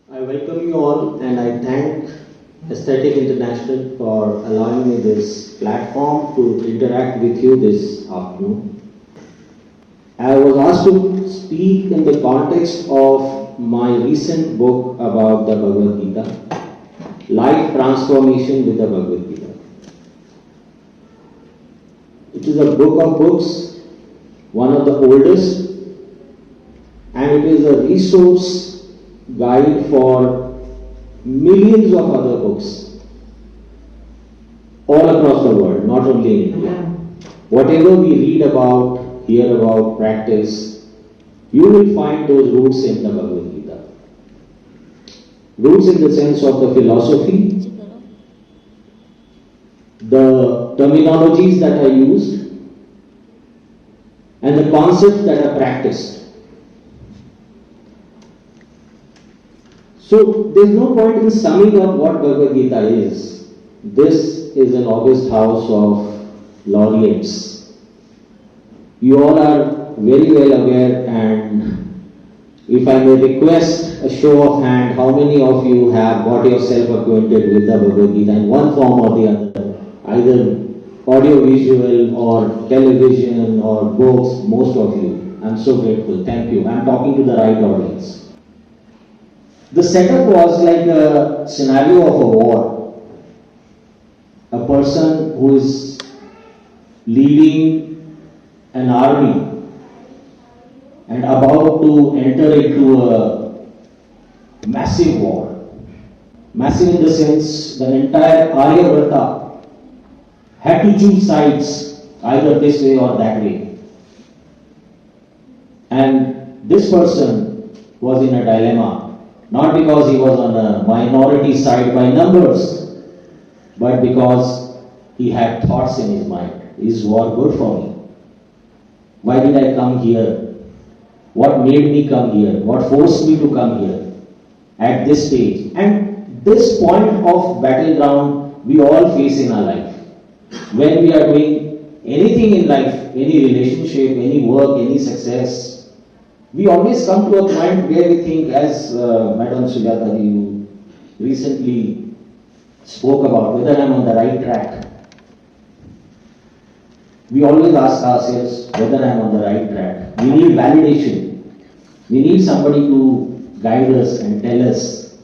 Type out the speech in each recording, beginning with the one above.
I welcome you all and I thank Aesthetic International for allowing me this platform to interact with you this afternoon. I was asked to speak in the context of my recent book about the Bhagavad Gita, Life Transformation with the Bhagavad Gita. It is a book of books, one of the oldest, and it is a resource guide for millions of other books all across the world, not only in India. Whatever we read about, hear about, practice, you will find those roots in the Bhagavad Gita. Roots in the sense of the philosophy, the terminologies that are used, and the concepts that are practiced. So there's no point in summing up what Bhagavad Gita is. This is an august house of laureates. You all are very well aware, and if I may request a show of hand, how many of you have got yourself acquainted with the Bhagavad Gita in one form or the other, either audio-visual or television or books? Most of you. I'm so grateful. Thank you. I'm talking to the right audience. The setup was like a scenario of a war. A person who is leading an army and about to enter into a massive war. Massive in the sense the entire Aryavrata had to choose sides, either this way or that way. And this person was in a dilemma. Not because he was on a minority side by numbers, but because he had thoughts in his mind. Is war good for me? Why did I come here? What made me come here? What forced me to come here at this stage? And this point of battleground we all face in our life. When we are doing anything in life, any relationship, any work, any success, we always come to a point where we think, as Madam Sujata, you recently spoke about, whether I'm on the right track. We always ask ourselves whether I'm on the right track. We need validation. We need somebody to guide us and tell us.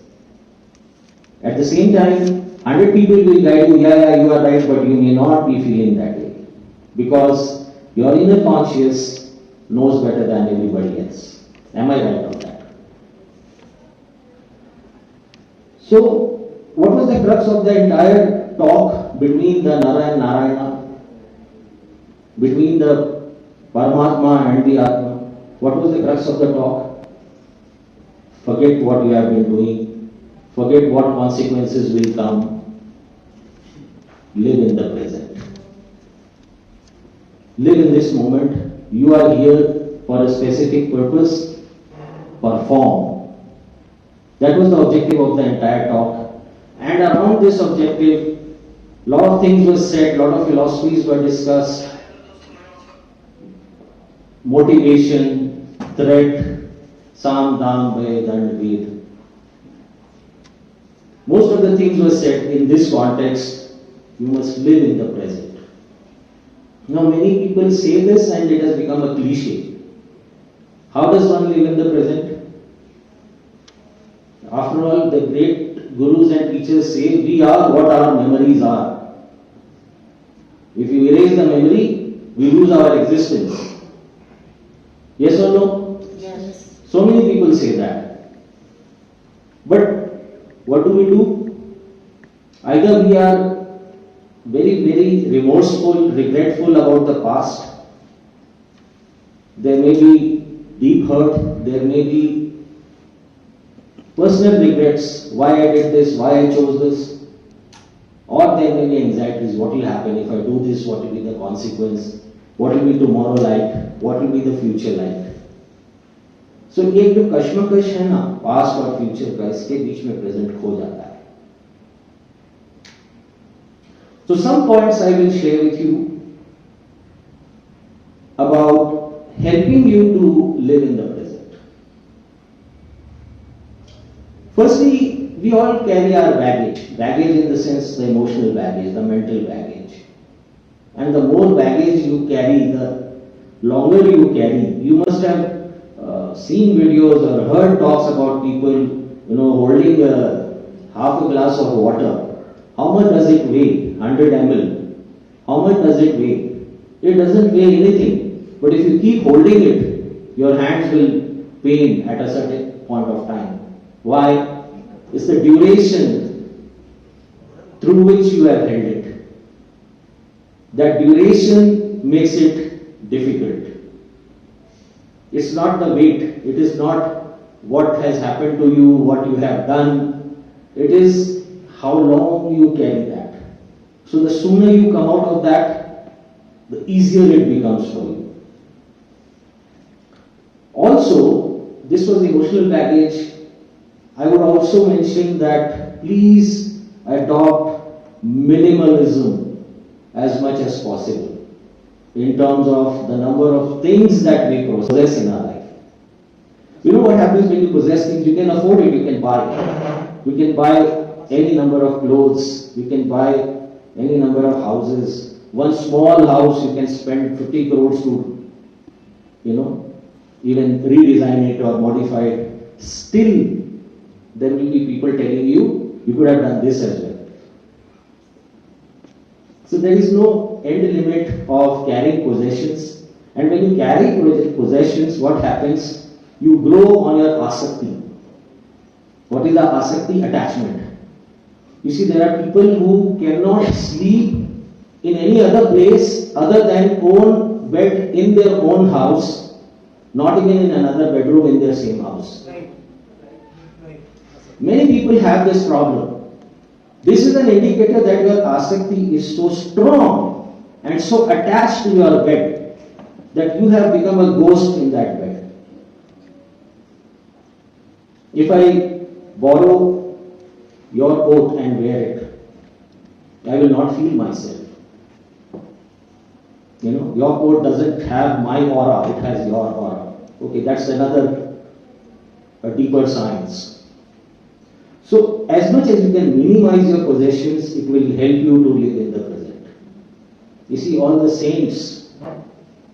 At the same time, 100 people will guide you, yeah, you are right, but you may not be feeling that way. Because your inner conscious knows better than everybody else. Am I right on that? So, what was the crux of the entire talk between the Nara and Narayana? Between the Paramatma and the Atma? What was the crux of the talk? Forget what you have been doing. Forget what consequences will come. Live in the present. Live in this moment. You are here for a specific purpose. Perform. That was the objective of the entire talk. And around this objective, a lot of things were said, a lot of philosophies were discussed. Motivation, threat, Sam, Dam, Ved, and Ved. Most of the things were said in this context. You must live in the present. Now many people say this and it has become a cliche. How does one live in the present? After all, the great gurus and teachers say we are what our memories are. If you erase the memory, we lose our existence. Yes or no? Yes. So many people say that. But what do? Either we are very, very remorseful, regretful about the past. There may be deep hurt, there may be personal regrets, why I did this, why I chose this. Or there may be anxieties, what will happen if I do this, what will be the consequence, what will be tomorrow like, what will be the future like. So ये जो कश्मकश है ना past और future का, इसके बीच में present खो जाता है. So some points I will share with you about helping you to live in the present. Firstly, we all carry our baggage. Baggage in the sense the emotional baggage, the mental baggage. And the more baggage you carry, the longer you carry. You must have seen videos or heard talks about people, holding half a glass of water. How much does it weigh? 100 ml. How much does it weigh? It doesn't weigh anything. But if you keep holding it, your hands will pain at a certain point of time. Why? It's the duration through which you have held it. That duration makes it difficult. It's not the weight, it is not what has happened to you, what you have done. It is how long you carry that. So the sooner you come out of that, the easier it becomes for you. Also, this was emotional baggage. I would also mention that please adopt minimalism as much as possible in terms of the number of things that we possess in our life. You know what happens when you possess things? You can afford it, you can buy. You can buy any number of clothes, you can buy any number of houses. One small house you can spend 50 crores to, even redesign it or modify it. Still, there will be people telling you, you could have done this as well. So there is no end limit of carrying possessions. And when you carry possessions, what happens? You grow on your asakti. What is the asakti? Attachment. You see, there are people who cannot sleep in any other place other than own bed in their own house, not even in another bedroom in their same house. Many people have this problem. This is an indicator that your asakti is so strong and so attached to your bed that you have become a ghost in that bed. If I borrow your coat and wear it, I will not feel myself. Your coat doesn't have my aura, it has your aura. Okay, that's another, a deeper science. So, as much as you can minimize your possessions, it will help you to live in the present. You see, all the saints,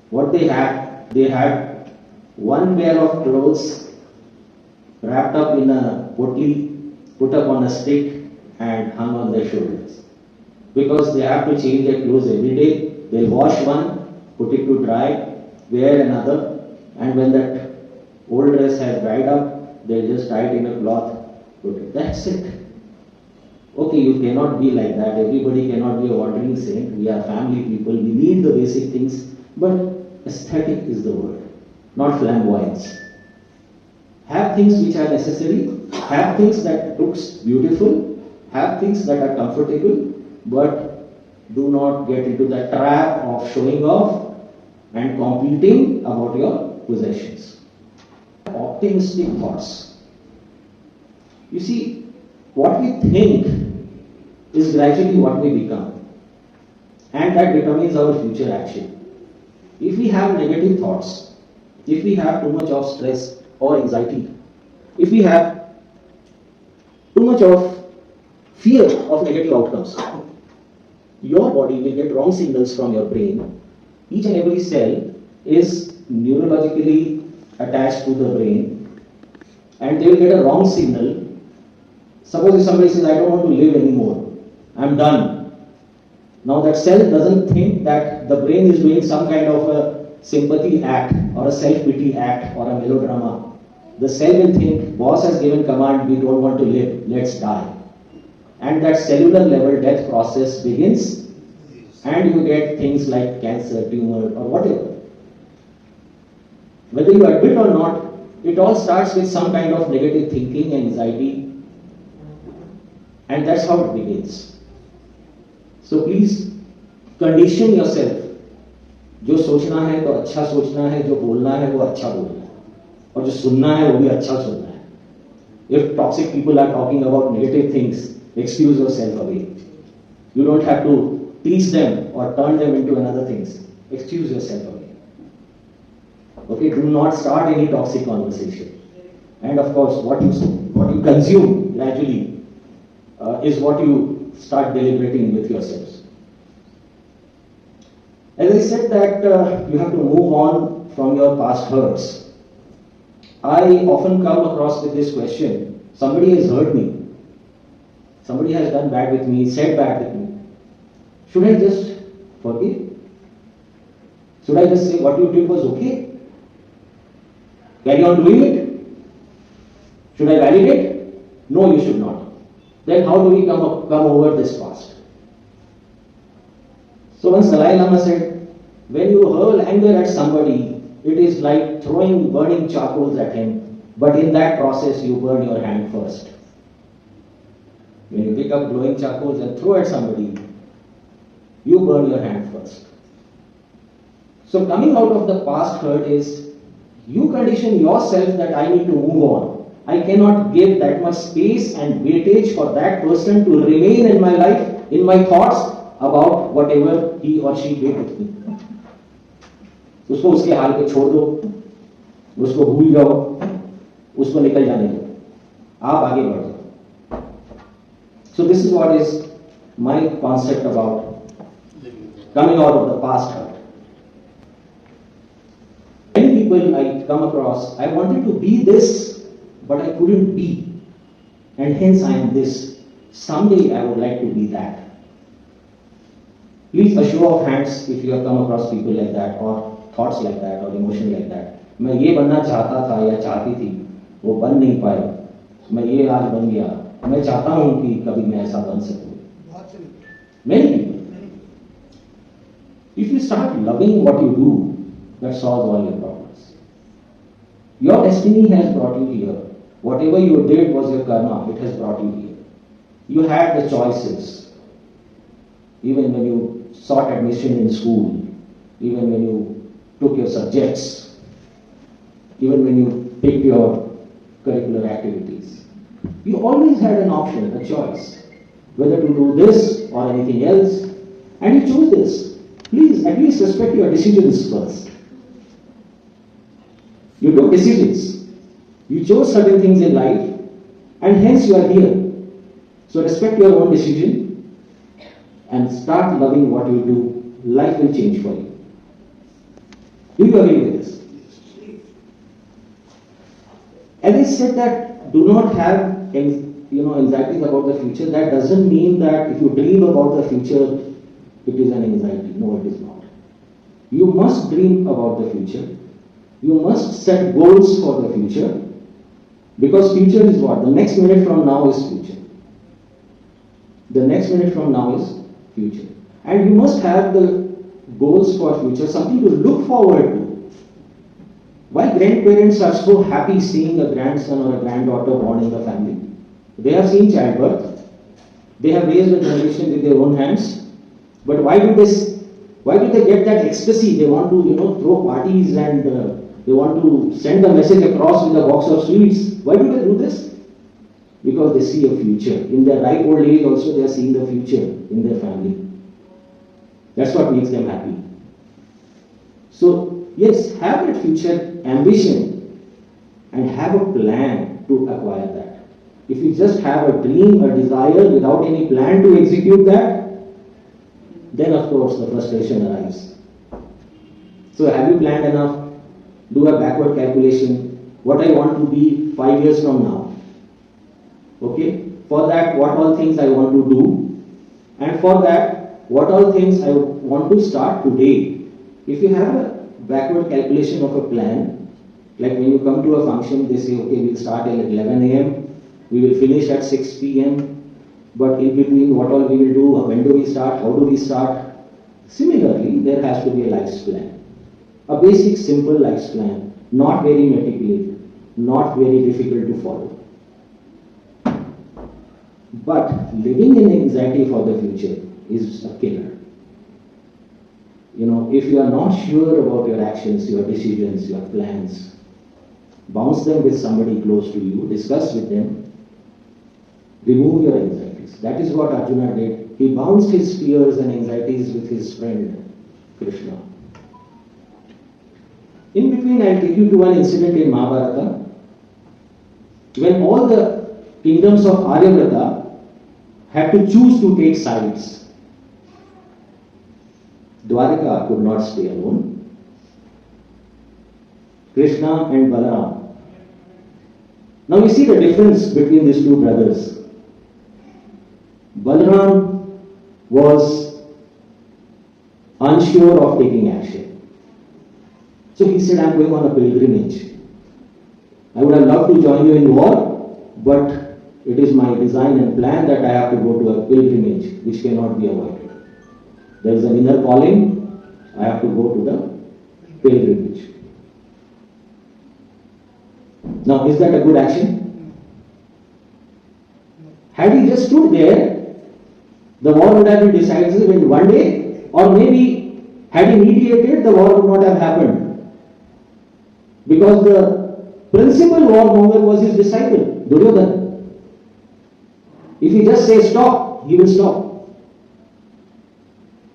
what they had one pair of clothes wrapped up in a potli, put up on a stick and hung on their shoulders. Because they have to change their clothes every day. They'll wash one, put it to dry, wear another, and when that old dress has dried up, they'll just tie it in a cloth. That's it. Okay, you cannot be like that. Everybody cannot be a wandering saint. We are family people. We need the basic things. But aesthetic is the word, not flamboyance. Have things which are necessary. Have things that looks beautiful. Have things that are comfortable. But do not get into the trap of showing off and competing about your possessions. Optimistic thoughts. You see, what we think is gradually what we become, and that determines our future action. If we have negative thoughts, if we have too much of stress or anxiety, if we have too much of fear of negative outcomes, your body will get wrong signals from your brain. Each and every cell is neurologically attached to the brain, and they will get a wrong signal. Suppose if somebody says, I don't want to live anymore, I'm done. Now that cell doesn't think that the brain is doing some kind of a sympathy act or a self-pity act or a melodrama. The cell will think, boss has given command, we don't want to live, let's die. And that cellular level death process begins, and you get things like cancer, tumor, or whatever. Whether you admit or not, it all starts with some kind of negative thinking, anxiety, and that's how it begins. So please condition yourself. जो सोचना है तो अच्छा सोचना है, जो बोलना है वो अच्छा बोलना है, और जो सुनना है वो भी अच्छा सुनना है. If toxic people are talking about negative things, excuse yourself away. You don't have to teach them or turn them into another things. Excuse yourself away. Okay, do not start any toxic conversation. And of course, what you what you consume gradually is what you start deliberating with yourselves. As I said that you have to move on from your past hurts. I often come across with this question: somebody has hurt me, somebody has done bad with me, said bad with me. Should I just forgive? Should I just say what you did was okay? Carry on doing it? Should I validate? No, you should not. Then how do we come over this past? So once Dalai Lama said, when you hurl anger at somebody, it is like throwing burning charcoals at him, but in that process you burn your hand first. When you pick up glowing charcoals and throw at somebody, you burn your hand first. So coming out of the past hurt is, you condition yourself that I need to move on. I cannot give that much space and weightage for that person to remain in my life, in my thoughts about whatever he or she did with me. उसको उसके हाल पे छोड़ दो, उसको भूल जाओ, उसको निकल जाने दो, आप आगे बढ़ जाओ. So this is what is my concept about coming out of the past hurt. Many people I come across, I wanted to be this, but I couldn't be, and hence I am this. Someday I would like to be that. Please, a show of hands if you have come across people like that, or thoughts like that, or emotion like that. मैं ये बनना चाहता था या चाहती थी, वो बन नहीं पाए. मैं ये आज बन गया. मैं चाहता हूँ कि कभी मैं ऐसा बन सकूँ. Many people. If you start loving what you do, that solves all your problems. Your destiny has brought you here. Whatever you did was your karma. It has brought you here. You had the choices. Even when you sought admission in school, even when you took your subjects, even when you picked your curricular activities, you always had an option, a choice, whether to do this or anything else, and you chose this. Please, at least respect your decisions first. You took decisions. You chose certain things in life, and hence you are here. So respect your own decision and start loving what you do. Life will change for you. Do you agree with this? As I said that do not have anxieties about the future, that doesn't mean that if you dream about the future, it is an anxiety. No, it is not. You must dream about the future. You must set goals for the future, because future is what? The next minute from now is future. The next minute from now is future. And you must have the goals for future, something to look forward to. Why grandparents are so happy seeing a grandson or a granddaughter born in the family? They have seen childbirth. They have raised a generation with their own hands. But why do they get that ecstasy? They want to, throw parties and they want to send a message across with a box of sweets. Why do they do this? Because they see a future. In their ripe old age also they are seeing the future in their family. That's what makes them happy. So, yes, have that future ambition and have a plan to acquire that. If you just have a dream, a desire without any plan to execute that, then of course the frustration arises. So have you planned enough? Do a backward calculation. What I want to be 5 years from now. Okay? For that, what all things I want to do. And for that, what all things I want to start today. If you have a backward calculation of a plan, like when you come to a function, they say, okay, we'll start at 11 a.m., we will finish at 6 p.m., but in between, what all we will do, when do we start, how do we start? Similarly, there has to be a life's plan. A basic, simple life's plan, not very meticulous, not very difficult to follow. But living in anxiety for the future is a killer. If you are not sure about your actions, your decisions, your plans, bounce them with somebody close to you, discuss with them, remove your anxieties. That is what Arjuna did. He bounced his fears and anxieties with his friend Krishna. In between, I'll take you to one incident in Mahabharata when all the kingdoms of Aryavrata had to choose to take sides. Dwarika could not stay alone. Krishna and Balaram. Now we see the difference between these two brothers. Balaram was unsure of taking action. So he said, I am going on a pilgrimage. I would have loved to join you in war, but it is my design and plan that I have to go to a pilgrimage which cannot be avoided. There is an inner calling, I have to go to the pilgrimage. Now, is that a good action? Had he just stood there, the war would have been decided in one day, or maybe had he mediated, the war would not have happened. Because the principal warmonger was his disciple, Duryodhana. If he just says stop, he will stop.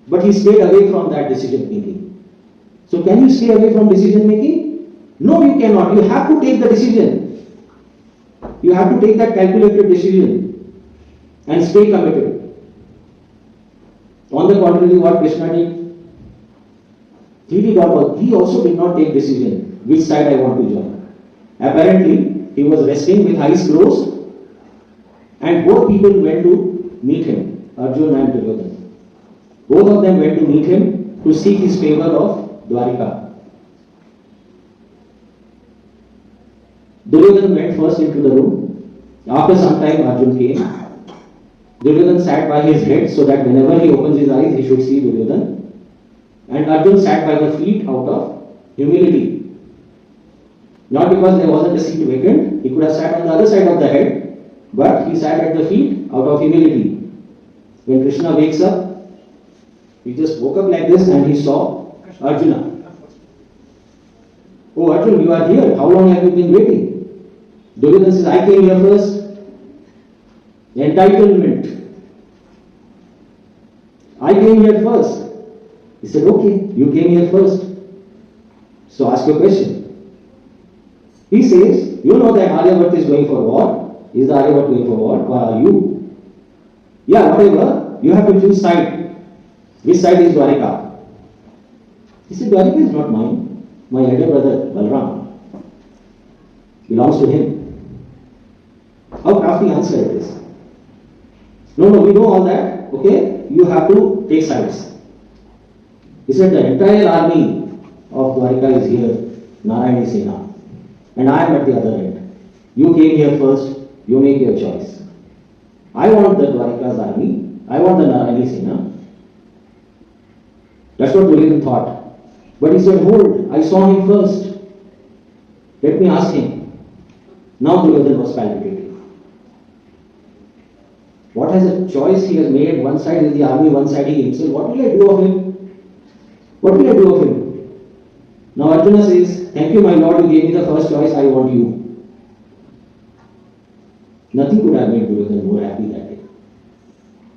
But he stayed away from that decision making. So can you stay away from decision making? No, you cannot. You have to take the decision. You have to take that calculated decision and stay committed. On the contrary, what Krishna did? He also did not take decision which side I want to join. Apparently, he was resting with eyes closed, and both people went to meet him, Arjuna and Duryodhana. Both of them went to meet him to seek his favor of Dwarika. Duryodhana went first into the room. After some time, Arjuna came. Duryodhana sat by his head so that whenever he opens his eyes, he should see Duryodhana. And Arjuna sat by the feet out of humility. Not because there wasn't a seat vacant, he could have sat on the other side of the head, but he sat at the feet out of humility. When Krishna wakes up, he just woke up like this and he saw Arjuna. Oh Arjuna, you are here. How long have you been waiting? Duryodhana says, I came here first. Entitlement. I came here first. He said, okay, you came here first. So ask your question. He says, you know that Aryavarta is going for war. Is the Aryavarta going for war or are you? Yeah, whatever. You have to choose side. Which side is Dwarika? He said, Dwarika is not mine. My elder brother, Balaram, belongs to him. How crafty answer it is. No, we know all that. Okay, you have to take sides. He said, the entire army of Dwarika is here, Narayani Sena. And I am at the other end. You came here first, you make your choice. I want the Dwarika's army, I want the Narayani Sena. That's what Duryodhana thought. But he said, hold, I saw him first. Let me ask him. Now Duryodhana was palpitating. What has a choice he has made? One side is the army, one side he himself. What will I do of him? What will I do of him? Now Arjuna says, thank you my lord, you gave me the first choice, I want you. Nothing could have made Duryodhana more happy that day.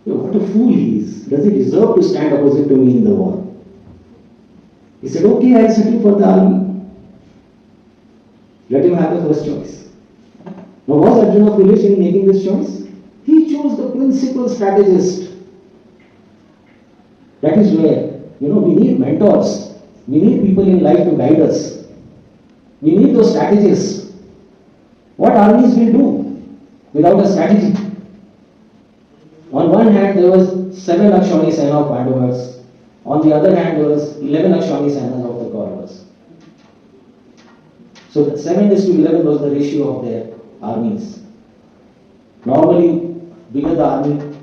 What a fool he is. Does he deserve to stand opposite to me in the war? He said, okay, I'll settle for the army. Let him have the first choice. Now was Arjuna foolish in making this choice? He chose the principal strategist. That is where, we need mentors. We need people in life to guide us. We need those strategists. What armies will do without a strategy? On one hand, there was 7 Akshauhini Sena of Pandavas. On the other hand, there was 11 Akshauhini Senas of the Kauravas. So 7:11 was the ratio of their armies. Normally, bigger the army,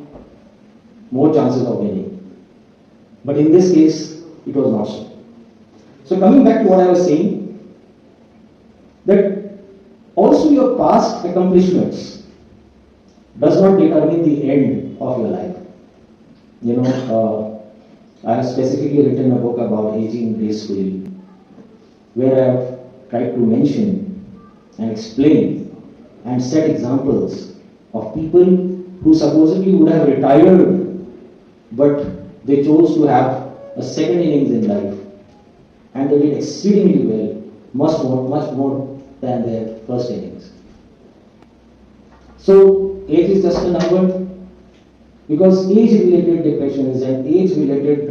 more chances of winning. But in this case, it was not so. So coming back to what I was saying, that also your past accomplishments does not determine the end of your life. I have specifically written a book about aging gracefully, where I have tried to mention and explain and set examples of people who supposedly would have retired, but they chose to have a second innings in life, and they did exceedingly well, much more than their first innings. So age is just a number? Because age-related depressions and age-related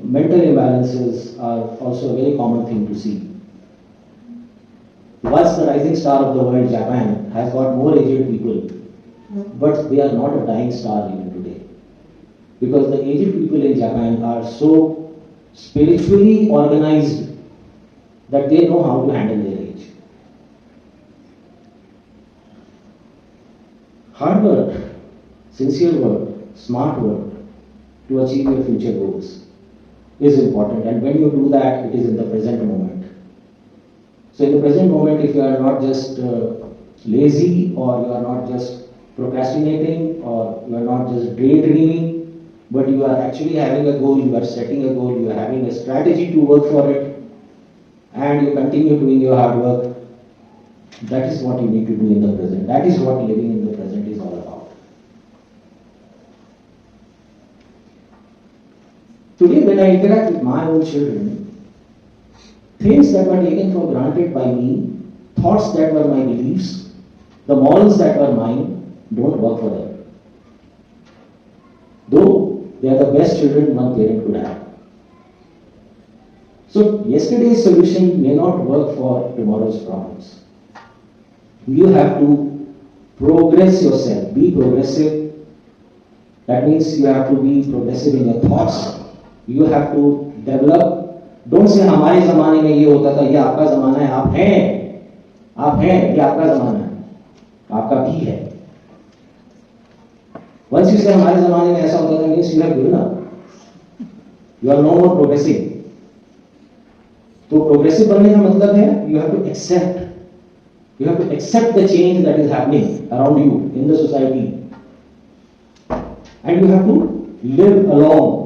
mental imbalances are also a very common thing to see. Once the rising star of the world, Japan, has got more aged people, but they are not a dying star even today. Because the aged people in Japan are so spiritually organized that they know how to handle their age. Hard work, sincere work, smart work to achieve your future goals is important, and when you do that, it is in the present moment. So in the present moment, if you are not just lazy, or you are not just procrastinating, or you are not just daydreaming, but you are actually having a goal, you are setting a goal, you are having a strategy to work for it, and you continue doing your hard work, that is what you need to do in the present. That is what living in the present is all about. Today, when I interact with my own children, things that were taken for granted by me, thoughts that were my beliefs, the morals that were mine, don't work for them. Though they are the best children one parent could have. So yesterday's solution may not work for tomorrow's problems. You have to progress yourself, be progressive. That means you have to be progressive in your thoughts. You have to develop. Don't say हमारे ज़माने में ये होता था, ये आपका ज़माना है, आप हैं, ये आपका ज़माना है, आपका भी है. Once you say हमारे ज़माने में ऐसा होता था, means you have given up. You are no more progressive. तो progressive बनने का मतलब है, you have to accept. You have to accept the change that is happening around you in the society. And you have to live along.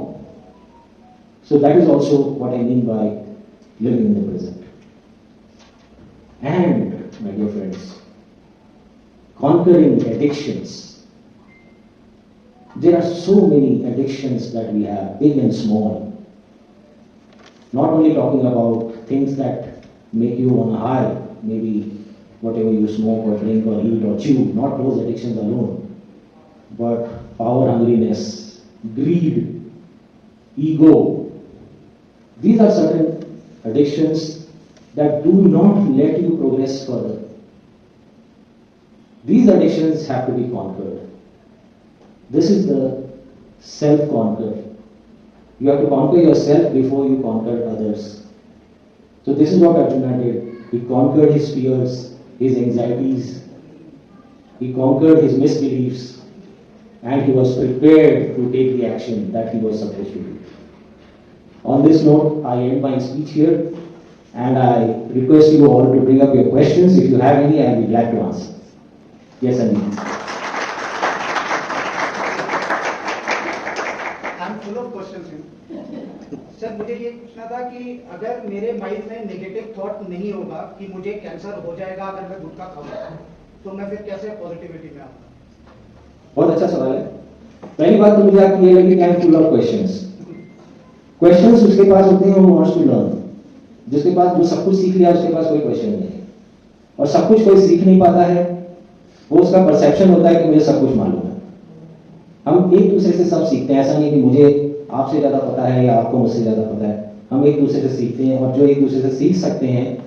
So that is also what I mean by living in the present. And, my dear friends, conquering addictions. There are so many addictions that we have, big and small. Not only talking about things that make you on a high, maybe whatever you smoke or drink or eat or chew, not those addictions alone, but power hungriness, greed, ego. These are certain addictions that do not let you progress further. These addictions have to be conquered. This is the self-conquer. You have to conquer yourself before you conquer others. So this is what Arjuna did. He conquered his fears, his anxieties. He conquered his misbeliefs, and he was prepared to take the action that he was supposed to do. On this note, I end my speech here, and I request you all to bring up your questions. If you have any, I will be glad to answer. Yes, Anil. I'm full of questions. Sir मुझे ये पूछना था कि अगर मेरे mind में negative thought नहीं होगा कि मुझे कैंसर हो जाएगा अगर मैं गुटखा खाऊंगा, तो मैं फिर कैसे पॉजिटिविटी में आऊंगा? बहुत अच्छा सवाल है. पहली बात तो मुझे आपकी ये लगी कि I am full of questions. Questions उसके पास होते हैं वो वांट्स टू लर्न. जिसके पास जो सब कुछ सीख लिया उसके पास कोई क्वेश्चन नहीं है. और सब कुछ कोई सीख नहीं पाता है, वो उसका परसेप्शन होता है कि मुझे सब कुछ मालूम है. हम एक दूसरे से सब सीखते हैं. ऐसा नहीं कि मुझे आपसे ज्यादा पता है या आपको मुझसे ज्यादा पता है. हम एक दूसरे से सीखते हैं, और जो एक दूसरे से सीख सकते हैं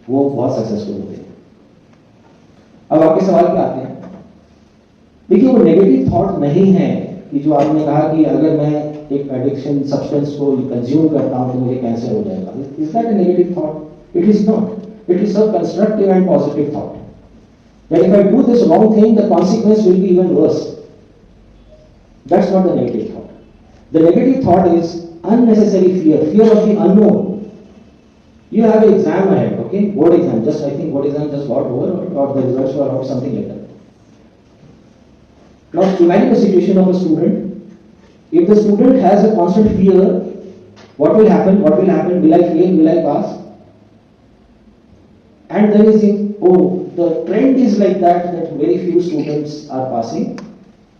वो बहुत सक्सेसफुल होते हैं. अब आपके सवाल पे आते हैं. देखिए, वो नेगेटिव थॉट नहीं है कि जो आपने कहा कि अगर मैं एक एडिक्शन सब्सटेंस को कंज्यूम करता हूं तो मुझे कैंसर हो जाएगा. Is that a negative thought? It is not. It is a constructive and positive thought. That if I do this wrong thing, the consequence will be even worse. That's not the negative thought. The negative thought is unnecessary fear, fear of the unknown. You have an exam ahead, okay? Board exam, I think board exam just got over, or the results were out, something like that. Now imagine the situation of a student. If the student has a constant fear, what will happen? What will happen? Will I fail? Will I pass? And then he thinks, oh, the trend is like that very few students are passing.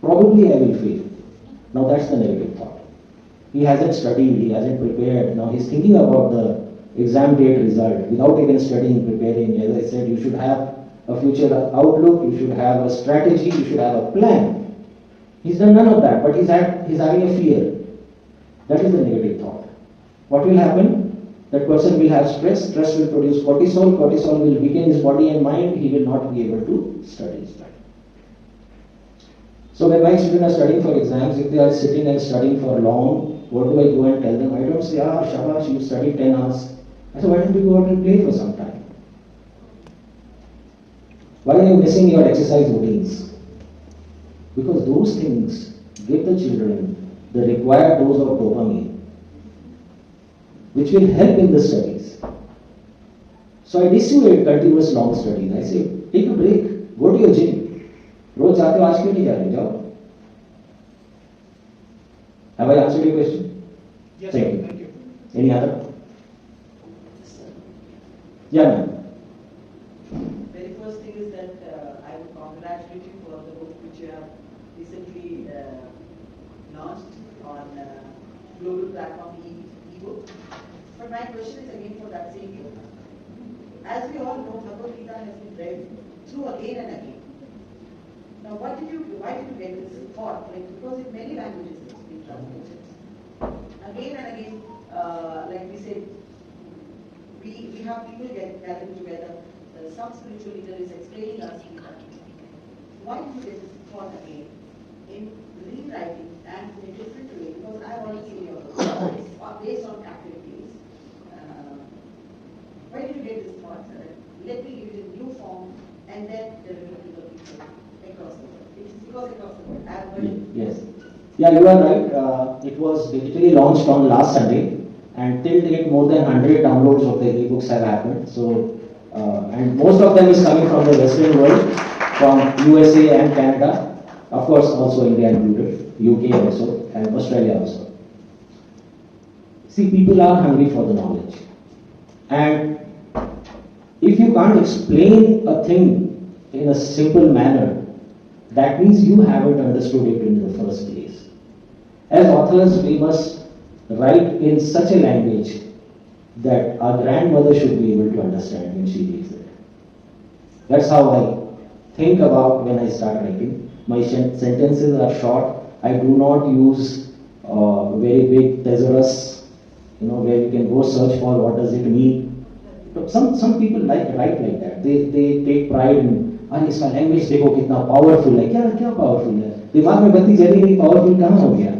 Probably I will fail. Now that's the negative thought. He hasn't studied, he hasn't prepared. Now he's thinking about the exam date result without even studying, preparing. As I said, you should have a future outlook, you should have a strategy, you should have a plan. He's done none of that, but he's having a fear. That is the negative thought. What will happen? That person will have stress, stress will produce cortisol, cortisol will weaken his body and mind, he will not be able to study. So when my children are studying for exams, if they are sitting and studying for long, what do I go and tell them? I don't say, shabash, you studied 10 hours. I say, why don't you go out and play for some time? Why are you missing your exercise routines? Because those things give the children the required dose of dopamine, which will help in the studies. So I dissuade continuous long studies. I say, take a break, go to your gym. रोज जाते हो, आज क्यों नहीं जा रहे? जाओ. Have I answered your question? Yes, Thank sir. you. Thank you. Any other? Yeah, ma'am. Very first thing is that I would congratulate you for the book which you have recently launched on global platform e-book. But my question is again for that same book. As we all know, Bhagavad Gita has been read through again and again. Now, why did you get this thought? Like, because in many languages it's been translated. Again and again, like we said, we have people gathering together. Some spiritual leader is explaining us Gita. Why did you get this thought again in rewriting and in a different way? Because I've already seen your book based on activities. Why did you get this thought? Let me give it in new form and then deliver it to the people across the world. It is because across the world. I've heard it. Yes. Yeah, you are right. It was digitally launched on last Sunday, and till date more than 100 downloads of the ebooks have happened. So, and most of them is coming from the Western world, from USA and Canada, of course also India included, UK also, and Australia also. See, people are hungry for the knowledge, and if you can't explain a thing in a simple manner, that means you haven't understood it in the first place. As authors, we must write in such a language that our grandmother should be able to understand when she reads it. That's how I think about when I start writing. My sentences are short. I do not use very big thesaurus, where you can go search for what does it mean. But some people write like that. They take pride in, अरे इसका language देखो कितना powerful है. क्या powerful है? दिमाग में बत्ती जली नहीं, पावरफुल कहाँ हो गया?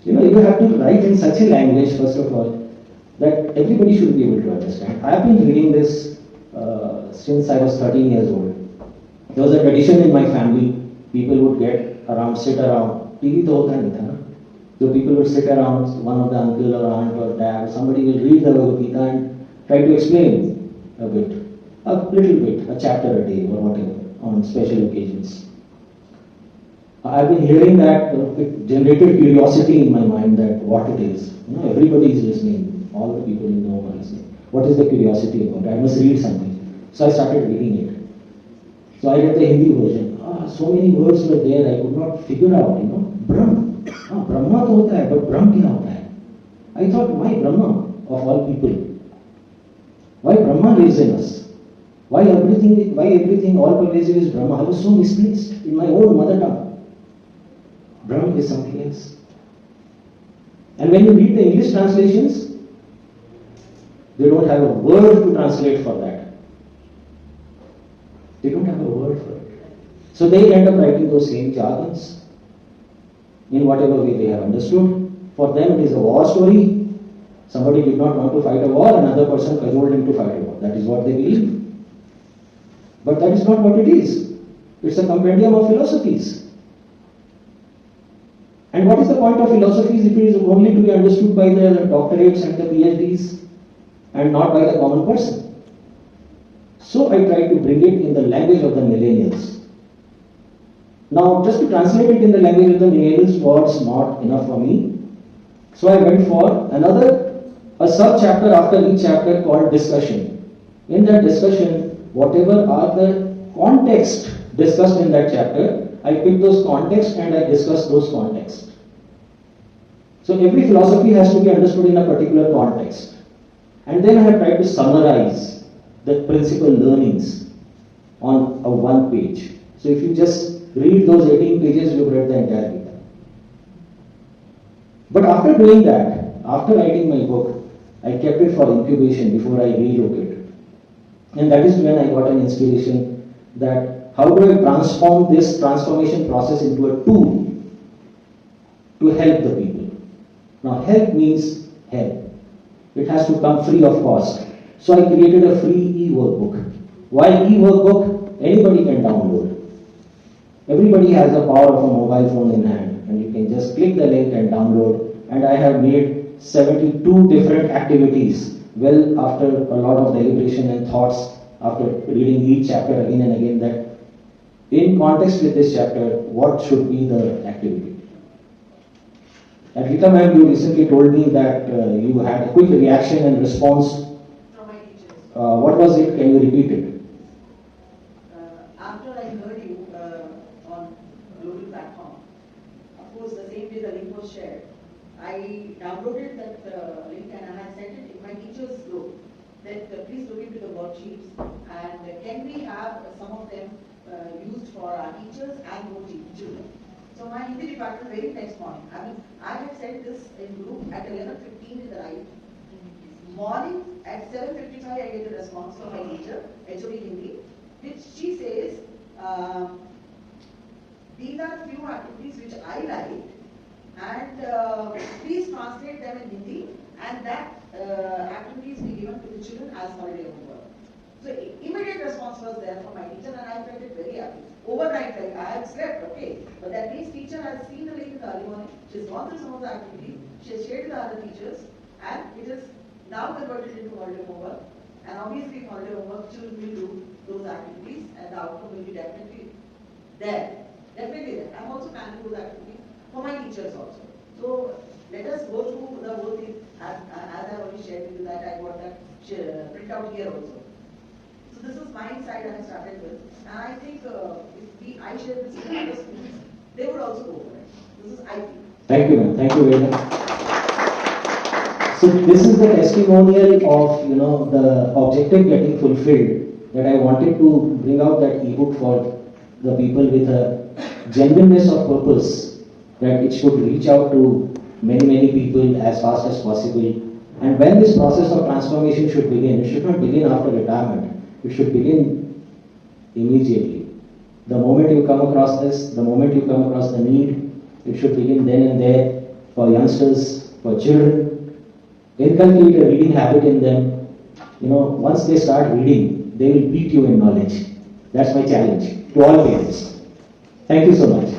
You have to write in such a language, first of all, that everybody should be able to understand. I have been reading this since I was 13 years old. There was a tradition in my family. People would sit around. TV तो होता नहीं था ना. So people would sit around, one of the uncle or aunt or dad, somebody will read the Bhagavad Gita and try to explain a little bit, a chapter a day or whatever, on special occasions. I've been hearing that it generated curiosity in my mind that what it is. Everybody is listening. All the people in the home are listening. What is the curiosity about? I must read something. So I started reading it. So I read the Hindi version. So many words were there I could not figure out. Brahm. Brahma to hota hai, but Brahm kya hota hai? I thought, why Brahma of all people? Why Brahma lives in us? Why everything all pervasive is Brahma? I was so misplaced in my own mother tongue. Brahm is something else. And when you read the English translations, they don't have a word to translate for that. They don't have a word for it. So they end up writing those same jargons in whatever way they have understood. For them it is a war story. Somebody did not want to fight a war, another person cajoled him to fight a war. That is what they believe. But that is not what it is. It's a compendium of philosophies. And what is the point of philosophies if it is only to be understood by the doctorates and the PhDs and not by the common person? So I tried to bring it in the language of the millennials. Now, just to translate it in the language of the millennials was not enough for me. So I went for a sub-chapter after each chapter called discussion. In that discussion, whatever are the context discussed in that chapter, I pick those contexts and I discuss those contexts. So every philosophy has to be understood in a particular context. And then I have tried to summarize the principal learnings on a one page. So if you just read those 18 pages, you've read the entire Gita. But after doing that, after writing my book, I kept it for incubation before I rewrote it. And that is when I got an inspiration that how do I transform this transformation process into a tool to help the people. Now help means help. It has to come free of cost. So I created a free e-workbook. Why e-workbook? Anybody can download. Everybody has the power of a mobile phone in hand, and you can just click the link and download. And I have made 72 different activities well after a lot of deliberation and thoughts after reading each chapter again and again, that in context with this chapter, what should be the activity. And Rita ma'am, you recently told me that you had a quick reaction and response. From my teachers. What was it? Can you repeat it? After I heard you on global platform, of course the same day the link was shared, I downloaded that link and I had sent it in my teachers group that please look into the worksheets and can we have some of them used for our teachers and more children. So my Hindi department very next morning, I had sent this in group at 11:15 in the night. Morning at 7:55 I get a response from my teacher, HOD Hindi, which she says, these are few activities which I liked and please translate them in Hindi and that activities be given to the children as holiday homework. So immediate response was there from my teacher and I felt it very happy. Overnight, like I had slept, okay, but that means teacher has seen the link in the early morning, she has gone through some of the activities, she has shared with the other teachers and it is now converted into holiday homework. And obviously in holiday homework, children will do those activities and the outcome will be definitely there. Definitely there. I'm also planning those activities for my teachers also. So let us go through the whole thing as I already shared with you that I got that print out here also. So this is my side I started with. And I think if I share this with other students, they would also go for it. This is I think. Thank you, ma'am. Thank you very much. So this is the testimonial of the objective getting fulfilled, that I wanted to bring out that ebook for the people with a genuineness of purpose, that it should reach out to many people as fast as possible. And when this process of transformation should begin, it should not begin after retirement. It should begin immediately. The moment you come across this, the moment you come across the need, it should begin then and there for youngsters, for children. Inculcate a reading habit in them. Once they start reading, they will beat you in knowledge. That's my challenge to all parents. Thank you so much.